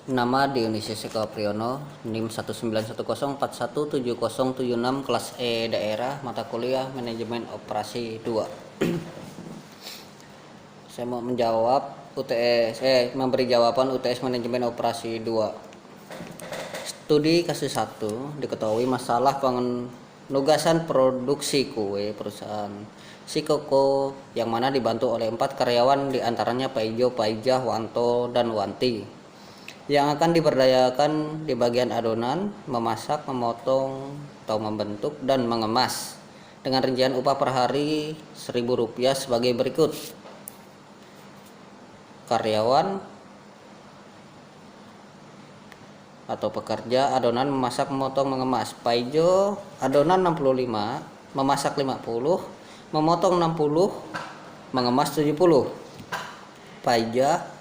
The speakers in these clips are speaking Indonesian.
Nama Dionisius Eko Priyono, NIM 19104170076, kelas E daerah, mata kuliah Manajemen Operasi 2. Saya mau menjawab memberi jawaban UTS Manajemen Operasi 2. Studi kasus 1, diketahui masalah penugasan produksi kue perusahaan Sikoko yang mana dibantu oleh 4 karyawan, diantaranya Paijo, Paijah, Wanto, dan Wanti, yang akan diberdayakan di bagian adonan, memasak, memotong atau membentuk, dan mengemas dengan rincian upah per hari Rp1.000 sebagai berikut. Karyawan atau pekerja adonan, memasak, memotong, mengemas. Paijo adonan 65, memasak 50, memotong 60, mengemas 70. Paijah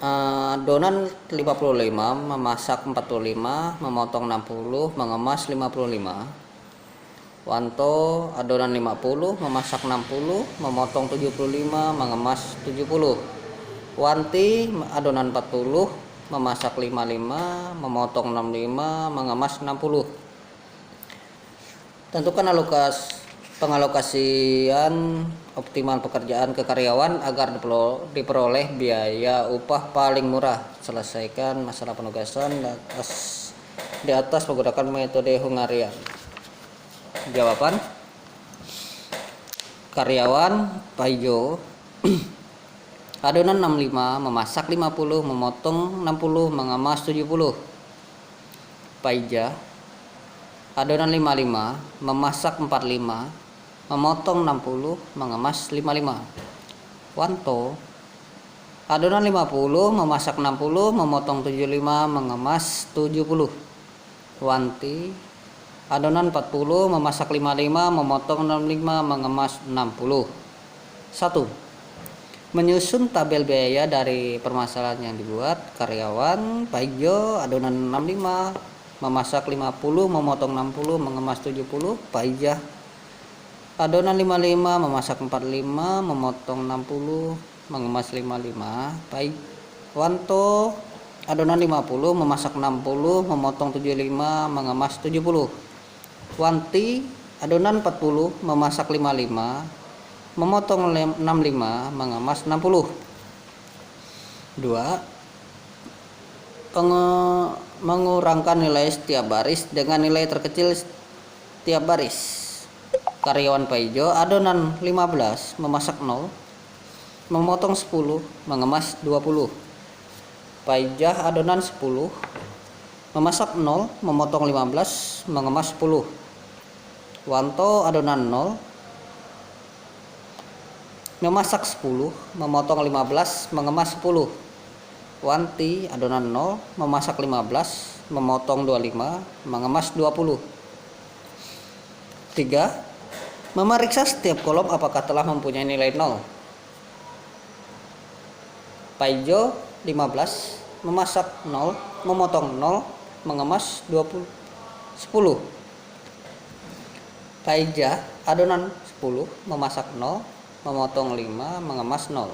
adonan 55, memasak 45, memotong 60, mengemas 55. Wanto adonan 50, memasak 60, memotong 75, mengemas 70. Wanti adonan 40, memasak 55, memotong 65, mengemas 60. Tentukan pengalokasian optimal pekerjaan ke karyawan agar diperoleh biaya upah paling murah. Selesaikan masalah penugasan di atas menggunakan metode Hungarian. Jawaban: karyawan Paijo adonan 65, memasak 50, memotong 60, mengemas 70. Paijah adonan 55, memasak 45, memotong 60, mengemas 55. Wanto adonan 50, memasak 60, memotong 75, mengemas 70. Wanti adonan 40, memasak 55, memotong 65, mengemas 60. 1. Menyusun tabel biaya dari permasalahan yang dibuat. Karyawan Paijo adonan 65, memasak 50, memotong 60, mengemas 70. Paijah adonan 55, memasak 45, memotong 60, mengemas 55. Wanto adonan 50, memasak 60, memotong 75, mengemas 70. Wanti adonan 40, memasak 55, memotong 65, mengemas 60. 2. Mengurangkan nilai setiap baris dengan nilai terkecil setiap baris. Karyawan Paijo adonan 15, memasak 0, memotong 10, mengemas 20. Paijah adonan 10, memasak 0, memotong 15, mengemas 10. Wanto adonan 0, memasak 10, memotong 15, mengemas 10. Wanti adonan 0, memasak 15, memotong 25, mengemas 20. 3. Memeriksa setiap kolom apakah telah mempunyai nilai 0. Paijo 15, memasak 0, memotong 0, mengemas 10. Paijah adonan 10, memasak 0, memotong 5, mengemas 0.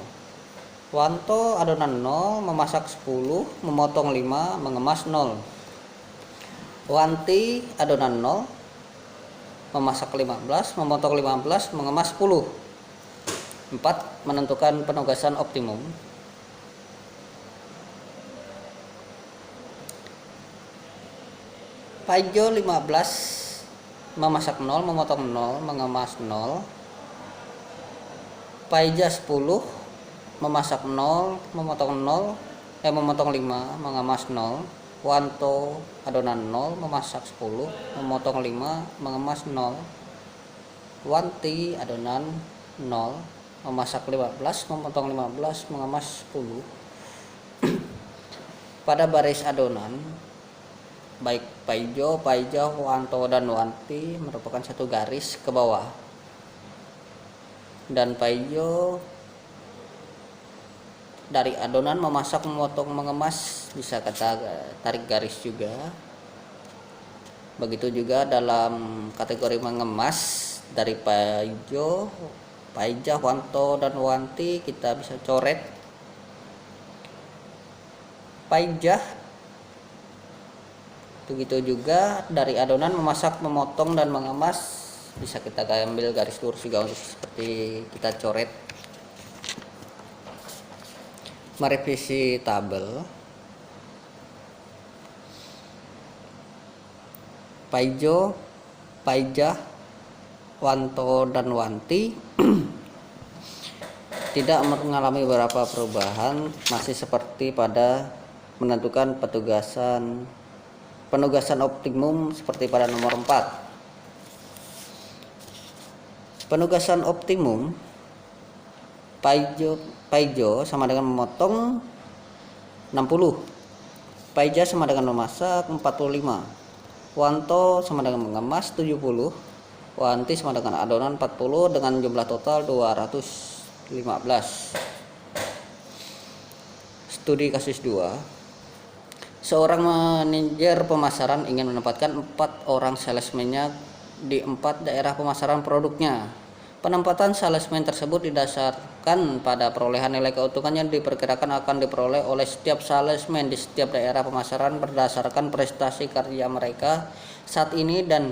Wanto adonan 0, memasak 10, memotong 5, mengemas 0. Wanti adonan 0, memasak 15, memotong 15, mengemas 10. 4. Menentukan penugasan optimum. Paijo 15, memasak 0, memotong 0, mengemas 0. Paijah 10, memasak 0, memotong 5, mengemas 0. Wanto adonan 0, memasak 10, memotong 5, mengemas 0. Wanti adonan 0, memasak 15, memotong 15, mengemas 10. Pada baris adonan, baik Paijo, Paijah, Wanto, dan Wanti merupakan satu garis ke bawah. Dan Paijo dari adonan memasak, memotong, mengemas bisa kita tarik garis juga. Begitu juga dalam kategori mengemas dari Paijo, Paijah, Wanto, dan Wanti kita bisa coret paijah. Begitu juga dari adonan memasak, memotong dan mengemas, bisa kita ambil garis lurus juga untuk seperti kita coret. Merevisi tabel. Paijo, paijah, wanto dan wanti tidak mengalami beberapa perubahan, masih seperti pada menentukan penugasan optimum seperti pada nomor 4. Penugasan optimum paijo sama dengan memotong 60, paijah sama dengan memasak 45, wanto sama dengan mengemas 70, wanti sama dengan adonan 40 dengan jumlah total 215. Studi kasus 2. Seorang manajer pemasaran ingin menempatkan 4 orang salesman-nya di 4 daerah pemasaran produknya. Penempatan salesman tersebut didasarkan pada perolehan nilai keuntungan yang diperkirakan akan diperoleh oleh setiap salesman di setiap daerah pemasaran berdasarkan prestasi kerja mereka saat ini dan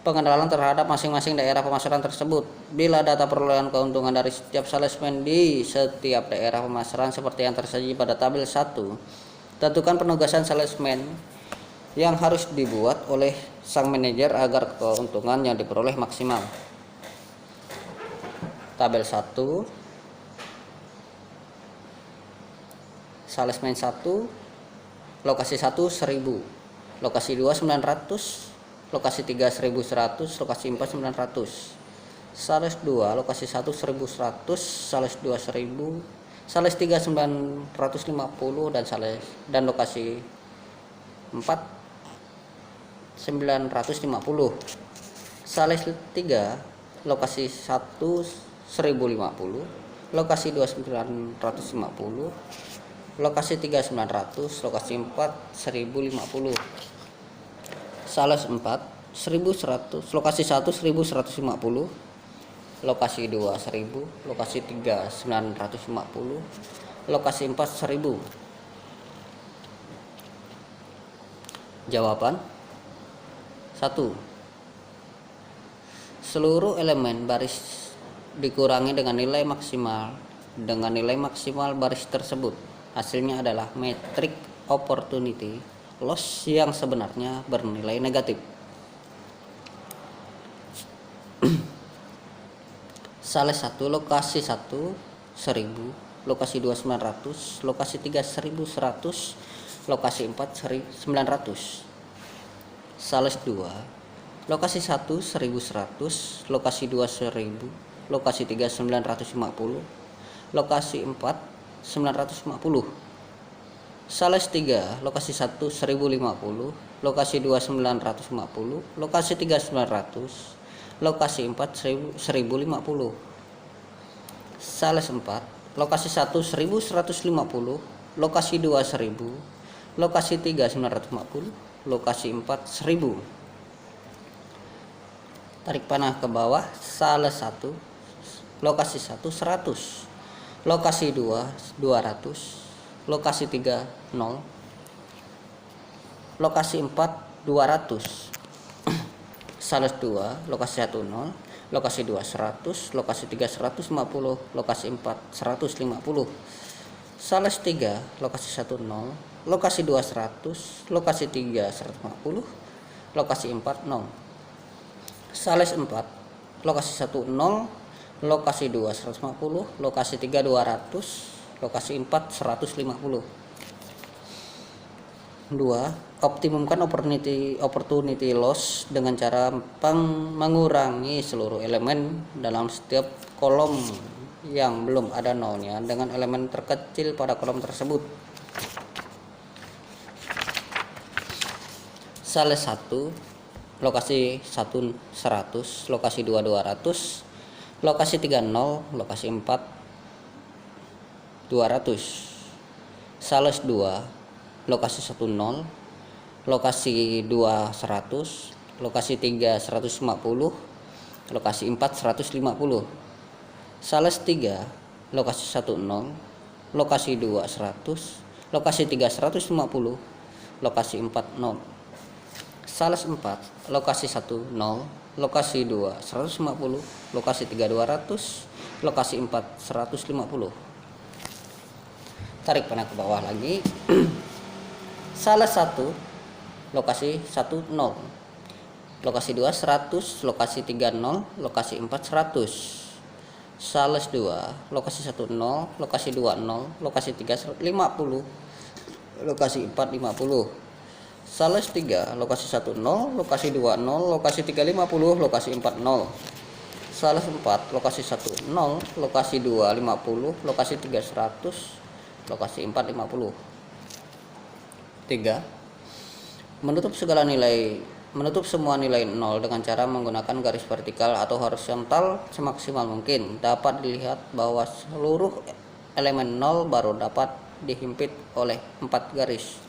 pengenalan terhadap masing-masing daerah pemasaran tersebut. Bila data perolehan keuntungan dari setiap salesman di setiap daerah pemasaran seperti yang tersaji pada tabel 1, tentukan penugasan salesman yang harus dibuat oleh sang manajer agar keuntungan yang diperoleh maksimal. Tabel 1, salesman 1, lokasi 1 1000, lokasi 2 900, lokasi 3 1100, lokasi 4 900. Sales 2, lokasi 1 1100, sales 2 1000, sales 3 950 dan lokasi 4 950. Sales 3, lokasi 1 1050, lokasi 2 950, lokasi 3 900, lokasi 4 1050. Sales 4 1100, lokasi 1 1150, lokasi 2 1000, lokasi 3 950, lokasi 4 1000. Jawaban 1. Seluruh elemen baris dikurangi dengan nilai maksimal baris tersebut. Hasilnya adalah metrik opportunity loss yang sebenarnya bernilai negatif. Sales 1, lokasi 1 1000, lokasi 2 900, lokasi 3 1100, lokasi 4 900. Sales 2, lokasi 1 1100, lokasi 2 1000, lokasi 3 950, lokasi 4 950. Sales 3, lokasi 1 1050, lokasi 2 950, lokasi 3 900, lokasi 4 1050. Sales 4, lokasi 1 1150, lokasi 2 1000, lokasi 3 950, lokasi 4 1000. Tarik panah ke bawah. Sales 1, lokasi 1 100, lokasi 2 200, lokasi 3 0, lokasi 4 200. Sales 2, lokasi 1 0, lokasi 2 100, lokasi 3 150, lokasi 4 150. Sales 3, lokasi 1 0, lokasi 2 100, lokasi 3 150, lokasi 4 0. Sales 4, lokasi 1 0, lokasi 2 150, lokasi 3 200, lokasi 4 150. 2. Optimumkan opportunity loss dengan cara mengurangi seluruh elemen dalam setiap kolom yang belum ada nolnya dengan elemen terkecil pada kolom tersebut. Sales 1, lokasi 1 100, lokasi 2 200, lokasi 3 0, lokasi 4 200. Sales 2, lokasi 1 0, lokasi 2 100, lokasi 3 150, lokasi 4 150. Sales 3, lokasi 1 0, lokasi 2 100, lokasi 3 150, lokasi 4 0. Sales 4, lokasi 1 0, lokasi 2 150, lokasi 3 200, lokasi 4 150. Tarik panah ke bawah lagi. Sales 1, lokasi 1 0, lokasi 2 100, lokasi 3 0, lokasi 4 100. Sales 2, lokasi 1 0, lokasi 2 0, lokasi 3 50, lokasi 4 50. Sales 3, lokasi 1 0, lokasi 2 0, lokasi 3 50, lokasi 4 0. Sales 4, lokasi 1 0, lokasi 2 50, lokasi 3 100, lokasi 4 50. 3. Menutup semua nilai 0 dengan cara menggunakan garis vertikal atau horizontal semaksimal mungkin. Dapat dilihat bahwa seluruh elemen 0 baru dapat dihimpit oleh 4 garis.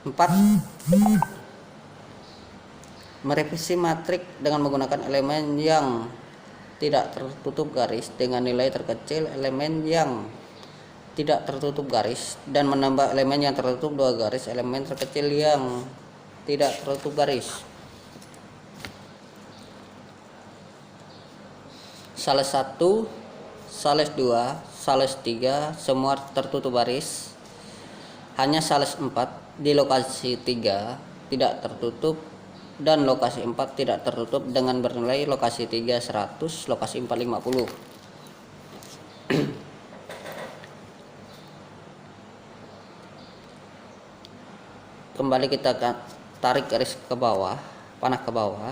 4. Merevisi matrik dengan menggunakan elemen yang tidak tertutup garis dengan nilai terkecil elemen yang tidak tertutup garis dan menambah elemen yang tertutup 2 garis elemen terkecil yang tidak tertutup garis. Sales 1, sales 2, sales 3 semua tertutup garis. Hanya sales 4 di lokasi 3 tidak tertutup dan lokasi 4 tidak tertutup dengan bernilai lokasi 3 100, lokasi 4 50. Kembali kita tarik garis ke bawah, panah ke bawah.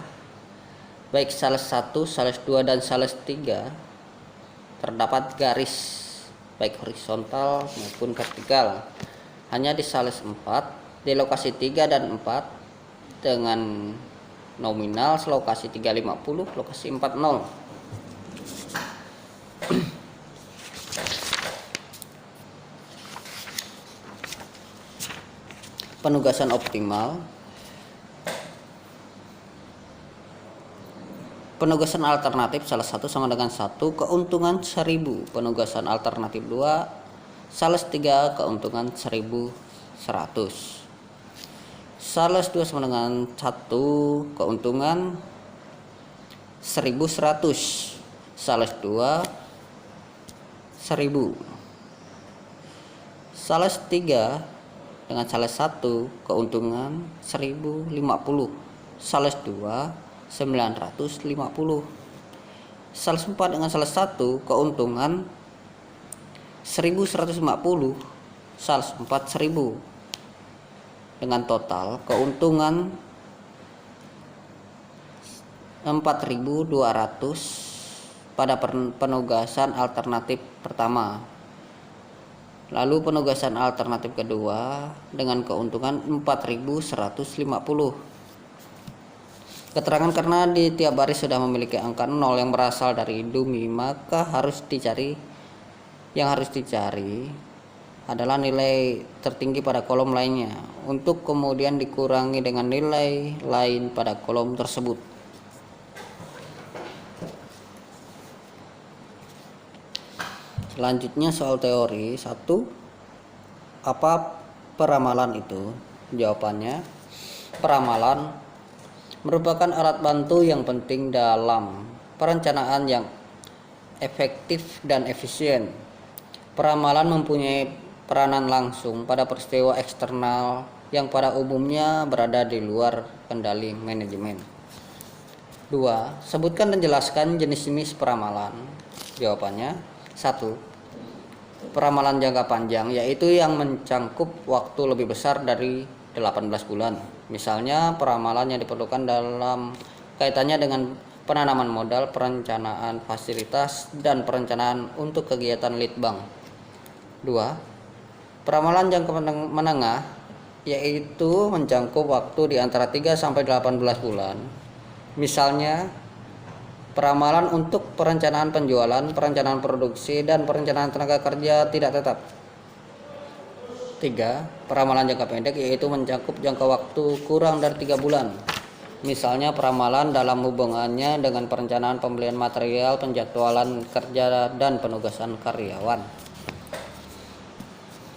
Baik sales 1, sales 2 dan sales 3 terdapat garis baik horizontal maupun vertikal. Hanya di sales 4 di lokasi 3 dan 4 dengan nominal lokasi 350, lokasi 40. Penugasan optimal. Penugasan alternatif salah 1 sama dengan 1, keuntungan 1000. Penugasan alternatif 2, sales 3, keuntungan 1100. Sales 2 sama dengan 1, keuntungan 1100. Sales 2 1000. Sales 3 dengan sales 1, keuntungan 1050. Sales 2 950. Sales 4 dengan sales 1, keuntungan 1150. Sales 4 1000 dengan total keuntungan 4200 pada penugasan alternatif pertama. Lalu penugasan alternatif kedua dengan keuntungan 4150. Keterangan karena di tiap baris sudah memiliki angka 0 yang berasal dari dummy, maka yang harus dicari adalah nilai tertinggi pada kolom lainnya untuk kemudian dikurangi dengan nilai lain pada kolom tersebut. Selanjutnya soal teori 1. Apa peramalan itu? Jawabannya, peramalan merupakan alat bantu yang penting dalam perencanaan yang efektif dan efisien. Peramalan mempunyai peranan langsung pada peristiwa eksternal yang pada umumnya berada di luar kendali manajemen. 2. Sebutkan dan jelaskan jenis-jenis peramalan. Jawabannya, 1. Peramalan jangka panjang, yaitu yang mencangkup waktu lebih besar dari 18 bulan. Misalnya peramalan yang diperlukan dalam kaitannya dengan penanaman modal, perencanaan fasilitas, dan perencanaan untuk kegiatan lead bank. 2. Peramalan jangka menengah, yaitu mencangkup waktu di antara 3 sampai 18 bulan. Misalnya peramalan untuk perencanaan penjualan, perencanaan produksi, dan perencanaan tenaga kerja tidak tetap. 3. Peramalan jangka pendek, yaitu mencakup jangka waktu kurang dari 3 bulan. Misalnya peramalan dalam hubungannya dengan perencanaan pembelian material, penjadwalan kerja, dan penugasan karyawan.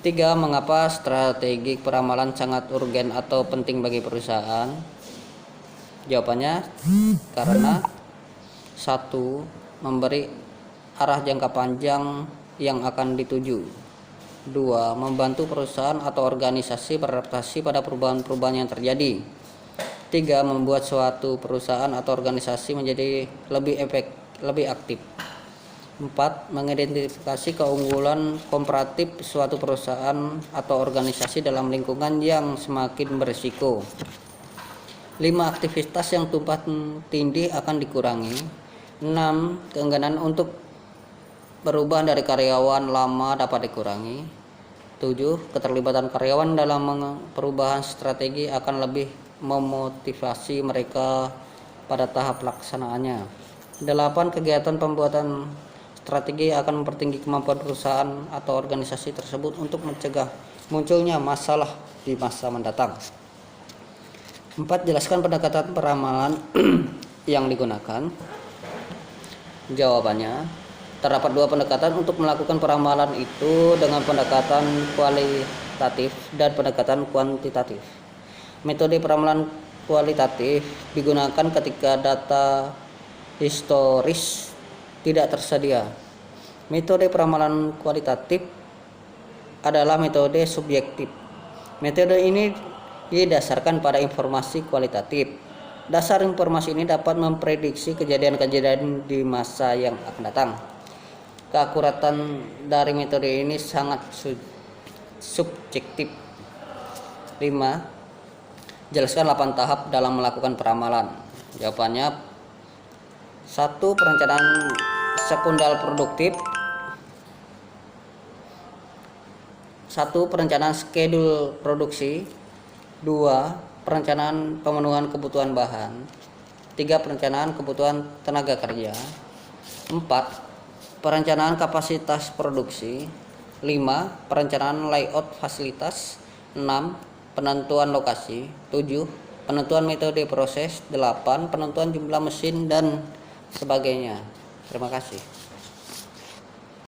3. Mengapa strategi peramalan sangat urgen atau penting bagi perusahaan? Jawabannya karena 1. Memberi arah jangka panjang yang akan dituju. 2. Membantu perusahaan atau organisasi beradaptasi pada perubahan-perubahan yang terjadi. 3. Membuat suatu perusahaan atau organisasi menjadi lebih aktif. 4. Mengidentifikasi keunggulan komparatif suatu perusahaan atau organisasi dalam lingkungan yang semakin berisiko. 5. Aktivitas yang tumpang tindih akan dikurangi. 6. Keengganan untuk perubahan dari karyawan lama dapat dikurangi. 7. Keterlibatan karyawan dalam perubahan strategi akan lebih memotivasi mereka pada tahap pelaksanaannya. 8. Kegiatan pembuatan strategi akan mempertinggi kemampuan perusahaan atau organisasi tersebut untuk mencegah munculnya masalah di masa mendatang. 4. Jelaskan pendekatan peramalan yang digunakan. Jawabannya, terdapat 2 pendekatan untuk melakukan peramalan itu, dengan pendekatan kualitatif dan pendekatan kuantitatif. Metode peramalan kualitatif digunakan ketika data historis tidak tersedia. Metode peramalan kualitatif adalah metode subjektif. Metode ini didasarkan pada informasi kualitatif. Dasar informasi ini dapat memprediksi kejadian-kejadian di masa yang akan datang. Keakuratan dari metode ini sangat subjektif. 5. Jelaskan 8 tahap dalam melakukan peramalan. Jawabannya, 1. Perencanaan sekundal produktif. 1. Perencanaan skedul produksi. 2. Perencanaan pemenuhan kebutuhan bahan. 3. Perencanaan kebutuhan tenaga kerja. 4. Perencanaan kapasitas produksi. 5. Perencanaan layout fasilitas. 6. Penentuan lokasi. 7. Penentuan metode proses. 8. Penentuan jumlah mesin dan sebagainya. Terima kasih.